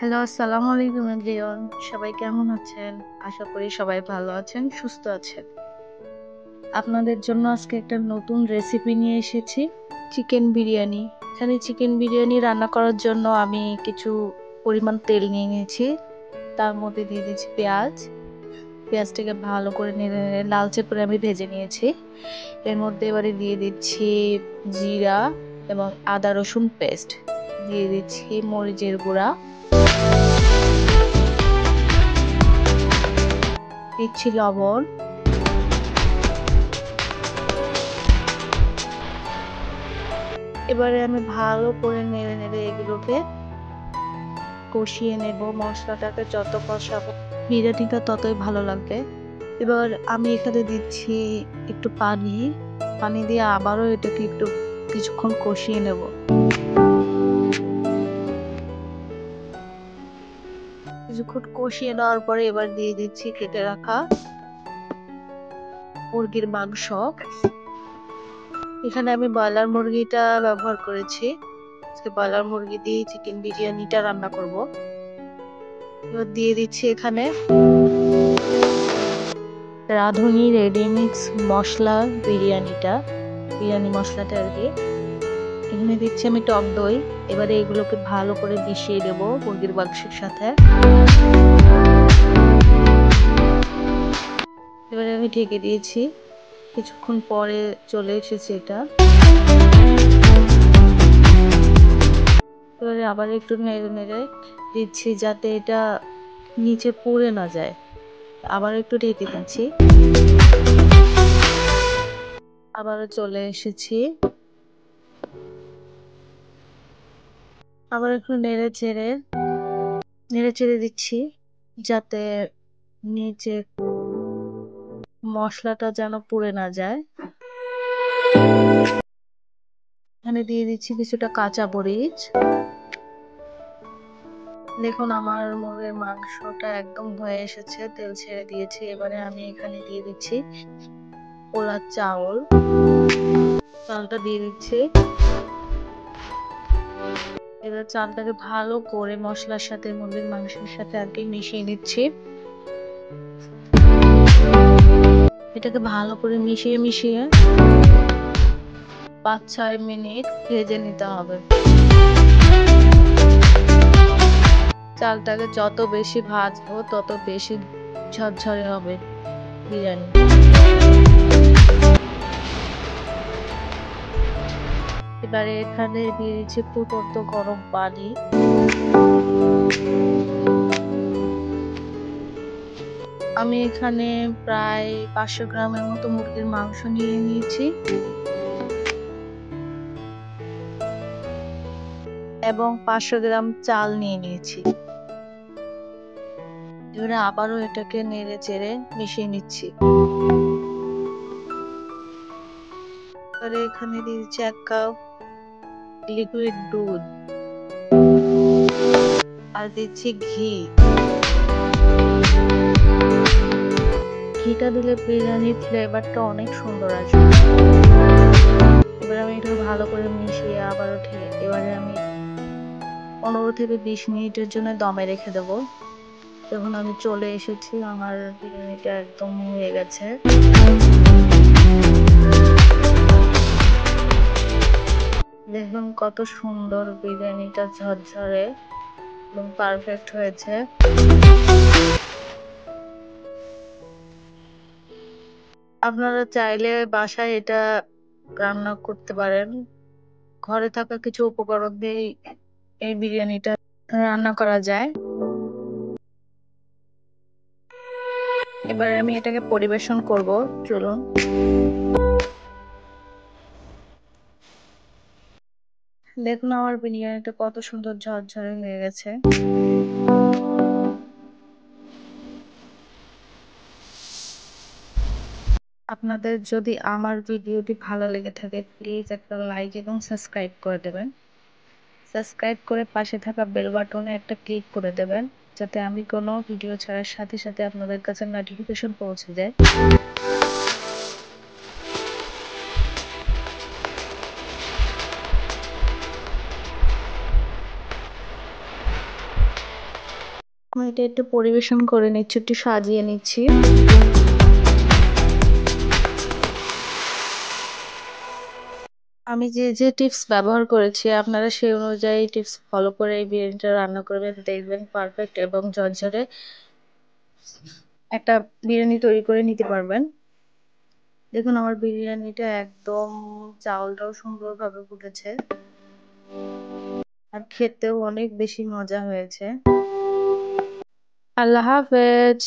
Hello, আসসালামু আলাইকুম everyone. সবাই কেমন আছেন? আশা করি সবাই ভালো আছেন, সুস্থ আছেন। আপনাদের জন্য আজকে একটা নতুন রেসিপি নিয়ে এসেছি, চিকেন বিরিয়ানি। এখানে চিকেন বিরিয়ানি রান্না করার জন্য আমি কিছু পরিমাণ তেল নিয়ে নিয়েছি। তার মধ্যে দিয়ে দিচ্ছি পেঁয়াজ। পেঁয়াজটাকে ভালো করে নেড়ে লালচে করে আমি ভেজে নিয়েছি। এর মধ্যে এবারে দিয়ে দিচ্ছি জিরা এবং আদা রসুন পেস্ট। দিয়ে দিচ্ছি মরিচের গুঁড়া। দিচ্ছি লবণ। এবারে আমি ভালো করে নেড়ে নেড়ে এগুলোকে কষিয়ে নেব। মশলাটাকে যত কষাবো বিরিয়ানিটা ততই ভালো লাগবে। এবার আমি এখানে দিচ্ছি একটু পানি দিয়ে আবারও এটাকে একটু কিছুক্ষণ কষিয়ে নেব। কিছুক্ষণ কষিয়ে নেওয়ার পরে এবার দিয়ে দিচ্ছি কেটে রাখা মুরগির মাংস। এখানে আমি ব্রয়লার মুরগিটা ব্যবহার করেছি। আজকে ব্রয়লার মুরগি দিয়ে চিকেন বিরিয়ানিটা রান্না করব। এবার দিয়ে দিচ্ছি এখানে রাঁধুনি রেডিমিক্স মশলা বিরিয়ানি মশলাটা আর কি। এখানে দিচ্ছি আমি টক দই। এবারে এগুলোকে ভালো করে মিশিয়ে দেবো মুরগির মাংসের সাথে। এবারে আমি ঢেকে দিয়েছি। কিছুক্ষণ পরে চলে এসেছে এটা। এবারে আবার একটু নেড়ে নেড়ে দিচ্ছি যাতে এটা নিচে পুড়ে না যায়। আবার একটু ঢেকে দিচ্ছি। আবারও চলে এসেছি। আবার একটু নেড়ে চেড়ে দিচ্ছি যাতে নিচে মশলাটা যেন পুড়ে না যায়। এখানে দিয়ে দিচ্ছি কিছুটা কাঁচা মরিচ। দেখুন আমার মুরগির মাংসটা একদম হয়ে এসেছে, তেল ছেড়ে দিয়েছি। এবারে আমি এখানে দিয়ে দিচ্ছি পোলা চালটা দিয়ে দিচ্ছি। এবার চালটাকে ভালো করে মশলার সাথে মুরগির মাংসের সাথে আর কি মিশিয়ে নিচ্ছি। এটাকে ভালো করে মিশিয়ে 5-6 মিনিট ভেজে নিতে হবে। চালটাকে যত বেশি ভাজবো তত বেশি ঝরঝরে হবে বিরিয়ানি। এবারে এখানে দিয়ে দিচ্ছি ফুটন্ত গরম পানি। আমি এখানে প্রায় 500 গ্রামের মতো মুরগির মাংস নিয়ে নিয়েছি এবং 500 গ্রাম চাল নিয়ে নিয়েছি। এবারে আবারও এটাকে নেড়ে চেড়ে মিশিয়ে নিচ্ছি। এবারে এখানে দিয়ে দিচ্ছি 1 কাপ লিকুইড দুধ আর দিচ্ছি ঘি। ঘিটা দিলে বিরিয়ানির ফ্লেভারটা অনেক সুন্দর আসবে। এবার আমি এটা ভালো করে মিশিয়ে আবারও এবারে আমি 15 থেকে 20 মিনিটের জন্য দমে রেখে দেবো। যখন আমি চলে এসেছি আমার বিরিয়ানিটা একদম হয়ে গেছে। দেখুন কত সুন্দর বিরিয়ানিটা ঝরঝরে এবং পারফেক্ট হয়েছে। আপনারা চাইলে বাসায় এটা রান্না করতে পারেন। ঘরে থাকা কিছু উপকরণ দিয়ে এই বিরিয়ানিটা রান্না করা যায়। এবার আমি এটাকে পরিবেশন করব। চলুন। দেখুন আমার বিরিয়ানিটা কত সুন্দর ঝরঝরে হয়ে গেছে। আপনাদের যদি আমার ভিডিওটি ভালো লেগে থাকে প্লিজ একটা লাইক এবং সাবস্ক্রাইব করে দেবেন। সাবস্ক্রাইব করে পাশে থাকা বেল বাটনে একটা ক্লিক করে দেবেন যাতে আমি কোনো ভিডিও ছাড়ার সাথে সাথে আপনাদের কাছে নোটিফিকেশন পৌঁছে যায়। আমি এটা একটু পরিবেশন করে নিচ্ছি, একটু সাজিয়ে নিচ্ছি। আমি যে টিপস ব্যবহার করেছি আপনারা সেই অনুযায়ী টিপস ফলো করে এই বিরিয়ানিটা রান্না করবেন, দেখবেন পারফেক্ট এবং ঝরঝরে একটা বিরিয়ানি তৈরি করে নিতে পারবেন। দেখুন আমার বিরিয়ানিটা একদম চাউলটাও সুন্দরভাবে ফুটেছে আর খেতেও অনেক বেশি মজা হয়েছে। আল্লাহ হাফেজ।